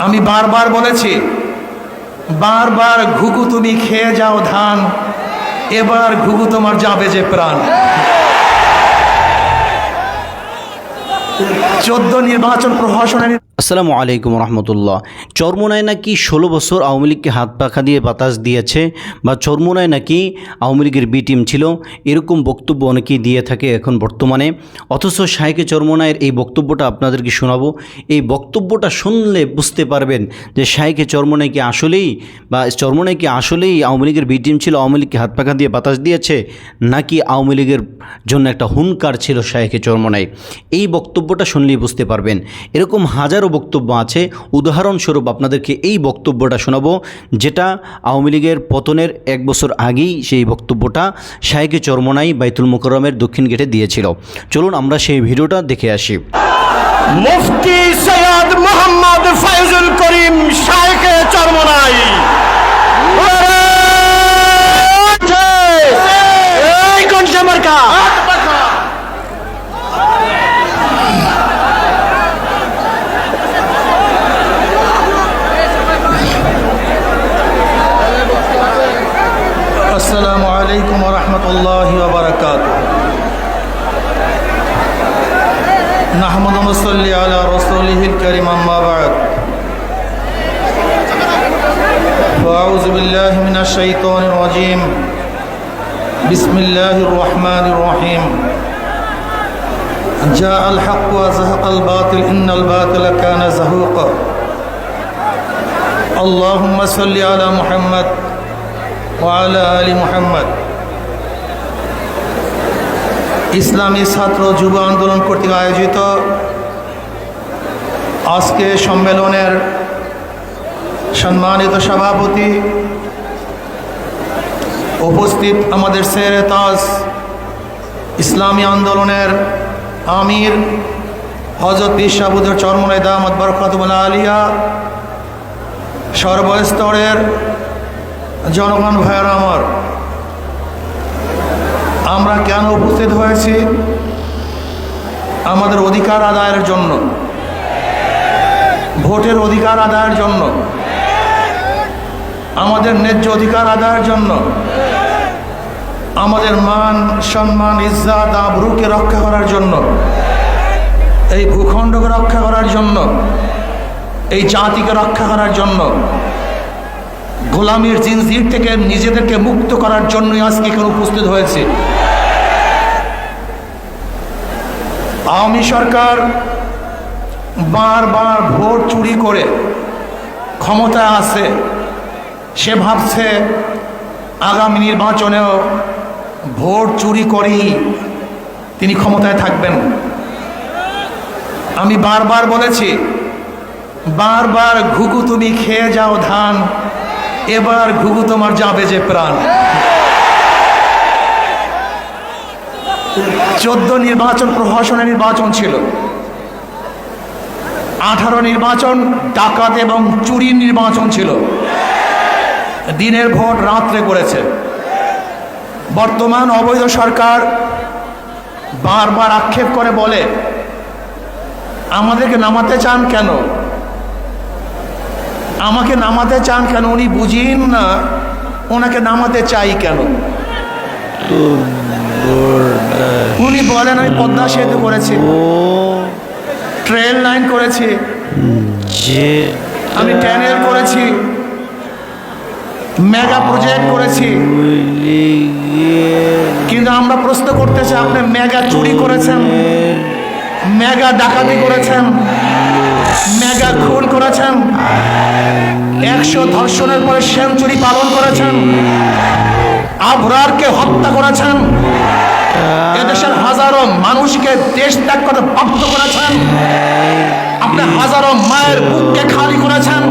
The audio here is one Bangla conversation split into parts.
আমি বারবার বলেছি, বারবার ঘুঘু তুমি খেয়ে যাও ধান, এবার ঘুঘু তোমার যাবে যে প্রাণ। 14 নির্বাচন প্রহসনের। আসসালামু আলাইকুম রহমতুল্লাহ। চরমোনায় নাকি 16 বছর আওয়ামী লীগকে হাত পাখা দিয়ে বাতাস দিয়েছে, বা চরমোনায় নাকি আওয়ামী লীগের বি টিম ছিল, এরকম বক্তব্য অনেকেই দিয়ে থাকে এখন বর্তমানে। অথচ শাইখে চরমোনায়ের এই বক্তব্যটা আপনাদেরকে শোনাবো। এই বক্তব্যটা শুনলে বুঝতে পারবেন যে শাইখে চরমোনায় কি আসলেই, বা চরমোনায় কি আসলেই আওয়ামী লীগের বি টিম ছিল, আওয়ামী লীগকে হাত পাখা দিয়ে বাতাস দিয়েছে, নাকি আওয়ামী লীগের জন্য একটা হুঙ্কার ছিল শাইখে চরমোনায়। এই বক্তব্যটা শুনলেই বুঝতে পারবেন। এরকম হাজারো বক্তব্য আছে। উদাহরণস্বরূপ আপনাদেরকে এই বক্তব্যটা শোনাবো, যেটা আওয়ামী লীগের পতনের 1 বছর আগেই সেই বক্তব্যটা শাইখে চরমোনাই বাইতুল মোকাররমের দক্ষিণ গেটে দিয়েছিল। চলুন আমরা সেই ভিডিওটা দেখে আসি। মুফতি সৈয়দ মোহাম্মদ ফয়জুল করিম শাইখে চরমোনাই। এই কোনটা মার্কা? আসসালামু আলাইকুম ওয়া রাহমাতুল্লাহি ওয়া বারাকাতুহু। নাহমাদু ওয়া নুসাল্লি আলা রাসূলিহিল কারীম, আম্মা বা'দ। আউযু বিল্লাহি মিনাশ শাইতানির রাজীম। বিসমিল্লাহির রহমানির রহিম। জাআল হাক্কু ওয়া যাহাকাল বাতিল, ইন্নাল বাতিলা কানা যাহুকা। আল্লাহুম্মা সাল্লি আলা মুহাম্মদ ওয়ালা আলি মুহাম্মদ। ইসলামী ছাত্র যুব আন্দোলন কর্তৃক আয়োজিত আজকে সম্মেলনের সম্মানিত সভাপতি, উপস্থিত আমাদের শেরে তাজ ইসলামী আন্দোলনের আমির হযরত পীর সাহেব হুজুর চরমোনাই দামাত বরকাতুহুল আলিয়া, সর্বস্তরের জনগণ ভাইয়েরা আমার, আমরা কেন উপস্থিত হয়েছি? আমাদের অধিকার আদায়ের জন্য, ভোটের অধিকার আদায়ের জন্য, আমাদের ন্যায্য অধিকার আদায়ের জন্য, আমাদের মান সম্মান ইজ্জত আবরুকে রক্ষা করার জন্য, এই ভূখণ্ডকে রক্ষা করার জন্য, এই জাতিকে রক্ষা করার জন্য, গোলামীর জিনজির থেকে নিজেদেরকে মুক্ত করার জন্যই আজকে এখানে উপস্থিত হয়েছে। আওয়ামী সরকার বারবার ভোট চুরি করে ক্ষমতায় আছে। সে ভাবছে আগামী নির্বাচনেও ভোট চুরি করেই তিনি ক্ষমতায় থাকবেন। আমি বারবার বলেছি, বারবার ঘুঘু তুমি খেয়ে যাও ধান, এবার ঘুঘু তোমার যাবে যে প্রাণ। 14 নির্বাচন প্রহসনের নির্বাচন ছিল, 18 নির্বাচন ডাকাত এবং চুরির নির্বাচন ছিল। দিনের ভোট রাত্রে করেছে। বর্তমান অবৈধ সরকার বারবার আক্ষেপ করে বলে, আমাদেরকে নামাতে চান কেন? আমাকে নামাতে চান কেন? উনি বুঝেন না ওনাকে নামাতে চাই কেন। উনি বলেন আমি পদ্মা সেতু করেছি, ট্রেন লাইন করেছি, আমি ট্যানেল করেছি, মেগা প্রজেক্ট করেছি। কিন্তু আমরা প্রশ্ন করতে চাই, আপনি মেগা চুরি করেছেন, মেগা ডাকাতি করেছেন, মেগা খুন করেছেন, 100 ধর্ষণের পরে সেঞ্চুরি পালন করেছেন, আবরারকে হত্যা করেছেন, এদেশের হাজারো মানুষকে দেশ ত্যাগ করতে বাধ্য করেছেন, আপনি হাজারো মায়ের বুককে খালি করেছেন,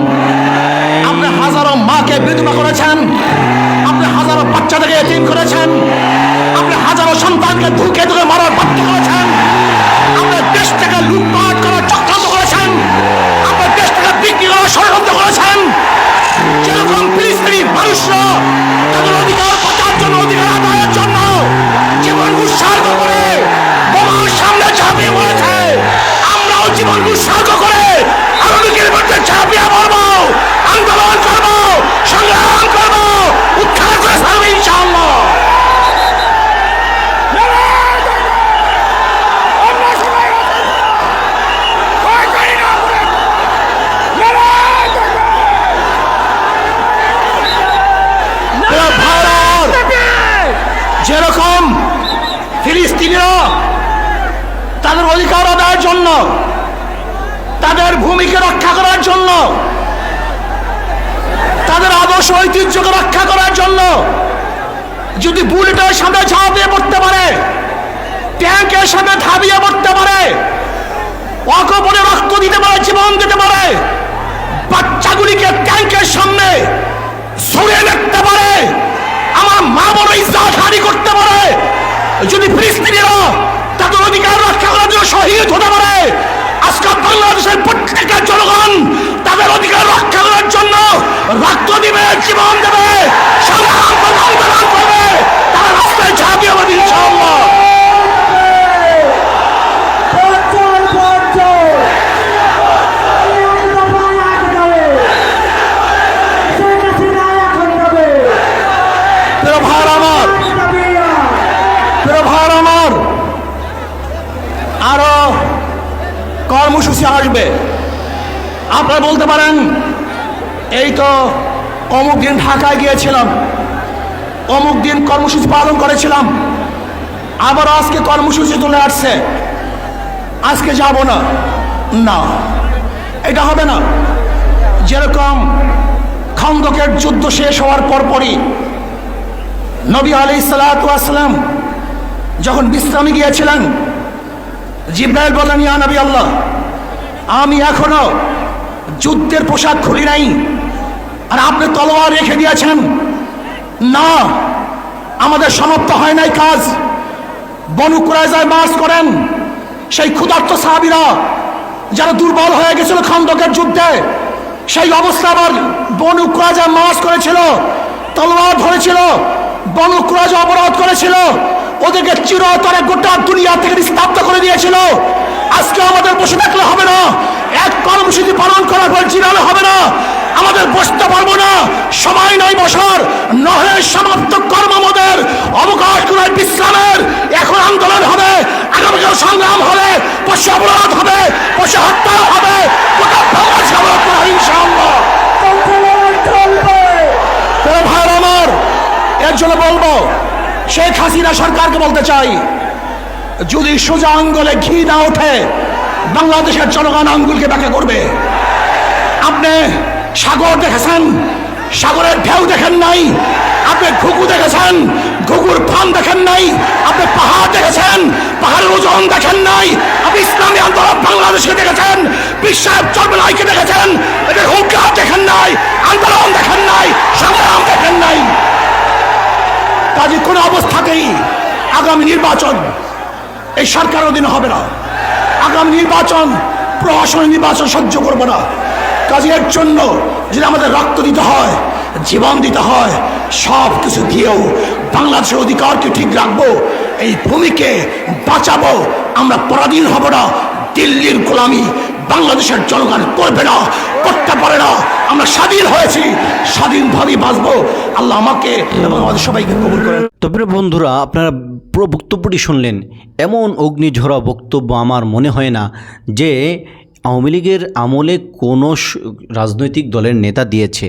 আপনি হাজারো মাকে বিধবা করেছেন, আপনি হাজারো বাচ্চাদেরকে এতিম করেছেন, আপনি হাজারো সন্তানকে ধুকে ধুকে মারার বাধ্য করেছেন, আপনি দেশ থেকে লুটপাট করার চক্রান্ত করেছেন, আপনি দেশ থেকে বিক্রি করার ষড়যন্ত্র করেছেন। যেরকম ফিলিস্তিনি মানুষরা তাদের অধিকার বাঁচার জন্য, অধিকার আদায়ের জন্য জীবন উৎসর্গ করে বোমার সামনে ঝাঁপিয়ে পড়েছে, আমরাও জীবন উৎসর্গ করে আওয়ামী লীগের মধ্যে ঝাঁপিয়ে পড়ব। করার জন্য, তাদের ভূমিকে রক্ষা করার জন্য, তাদের আদর্শ ঐতিহ্যকে রক্ষা করার জন্য যদি বুলেটের সামনে ঝাঁপিয়ে পড়তে পারে, ট্যাঙ্কের সামনে ধাবিয়ে পড়তে পারে, অকপটে রক্ত দিতে পারে, জীবন দিতে পারে, বাচ্চাগুলিকে ট্যাঙ্কের সামনে ছুড়ে দেখতে পারে, আমার মা বড় ইজ্জত হানি করতে পারে, যদি ফিলিস্তিনিরা তাদের অধিকার রক্ষা করার জন্য শহীদ হতে পারে, আজকে বাংলাদেশের প্রত্যেকটা জনগণ তাদের অধিকার রক্ষা করার জন্য রক্ত দিবে, জীবন দেবে, সংগ্রাম করবে, তারা রাস্তায় ঝাঁপিয়ে পড়বে ইনশাআল্লাহ। আরো কর্মসূচি আসবে। আপনারা বলতে পারেন এই তো অমুক দিন ঢাকায় গিয়েছিলাম, অমুক দিন কর্মসূচি পালন করেছিলাম, আবার আজকে কর্মসূচি চলে আসছে, আজকে যাব না। না, এটা হবে না। যেরকম খন্দকের যুদ্ধ শেষ হওয়ার পরপরই নবী আলাইহিস সালাতু ওয়াস সালাম যখন বিশ্রামে গিয়েছিলেন, জিবরাইল বললেন, ইয়া নবী আল্লাহ, আমি এখনো যুদ্ধের পোশাক খুলি নাই, আর আপনি তলোয়ার রেখে দিয়েছেন। না, আমাদের সমাপ্ত হয় নাই কাজ। বনু কুরাইজায় মার্চ করেন সেই ক্ষুধার্ত সাহাবীরা যারা দুর্বল হয়ে গেছিল খন্দকের যুদ্ধে, সেই অবস্থা আবার বনু কুরাইজায় মার্চ করেছিল, তলোয়ার ধরেছিল, বনু কুরাইজা অবরোধ করেছিল, ওদেরকে চিরতরে গোটা দুনিয়া থেকে নিস্তব্ধ করে দিয়েছিল। আজকে আমাদের বসে থাকলে হবে না, এক কর্মসূচি পালন করার পর জিরালে হবে না, আমাদের বসতে পারবো না, সময় নাই বসার, নহে সমাপ্ত কর্ম আমাদের, অবকাশ নয় বিশ্রামের। এখন আন্দোলন হবে, আগামীকাল সংগ্রাম হবে, পশু অবরোধ হবে, পশু হত্যা হবে, গোটা বাংলাদেশ অবরোধ করা হবে ইনশাআল্লাহ। ভাইরা আমার, এর জন্য বলবো, শেখ হাসিনা সরকারকে বলতে চাই, যদি সোজা আঙ্গুলে ঘি না ওঠে বাংলাদেশের জনগণ আঙ্গুলকে ব্যাখ্যা করবে। আপনি সাগর দেখেছেন, সাগরের ঢেউ দেখেন নাই, আপনি ঘুঘু দেখেছেন, ঘুঘুর ফান দেখেন নাই, আপনি পাহাড় দেখেছেন, পাহাড়ের ওজন দেখেন নাই, আপনি ইসলামী আন্দোলন বাংলাদেশকে দেখেছেন, বিশ্বের চর্মনাইকে দেখেছেন, এদের হুঙ্কার দেখেন নাই, আন্দোলন দেখেন নাই, সংগ্রাম দেখেন নাই। কাজে কোনো অবস্থাতেই আগামী নির্বাচন এই সরকারের অধীনে হবে না। আগামী নির্বাচন প্রশাসনিক নির্বাচন সহ্য করবো না। কাজে এর জন্য যদি আমাদের রক্ত দিতে হয়, জীবন দিতে হয়, সব কিছু দিয়েও বাংলাদেশের অধিকারকে ঠিক রাখবো, এই ভূমিকে বাঁচাবো। আমরা পরাধীন হব না, দিল্লির গোলামি বাংলাদেশের জনগণ করবে না, করতে পারে না। আমরা স্বাধীন হয়েছি, স্বাধীনভাবেই বাঁচবো। আল্লাহ আমাকে এবং আমাদের সবাইকে কবুল করেন। তো প্রিয় বন্ধুরা, আপনারা পুরো বক্তব্যটি শুনলেন। এমন অগ্নিঝরা বক্তব্য আমার মনে হয় না যে আওয়ামী লীগের আমলে কোনো রাজনৈতিক দলের নেতা দিয়েছে।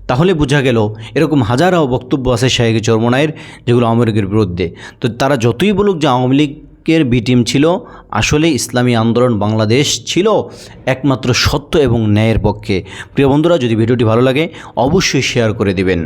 তাহলে বোঝা গেল এরকম হাজারো বক্তব্য আছে শাহেখ চরমোনাইয়ের, যেগুলো আওয়ামী লীগের বিরুদ্ধে। তো তারা যতই বলুক যে আওয়ামী লীগের বি টিম ছিল, আসলে ইসলামী আন্দোলন বাংলাদেশ ছিল একমাত্র সত্য এবং ন্যায়ের পক্ষে। প্রিয় বন্ধুরা, যদি ভিডিওটি ভালো লাগে অবশ্যই শেয়ার করে দিবেন।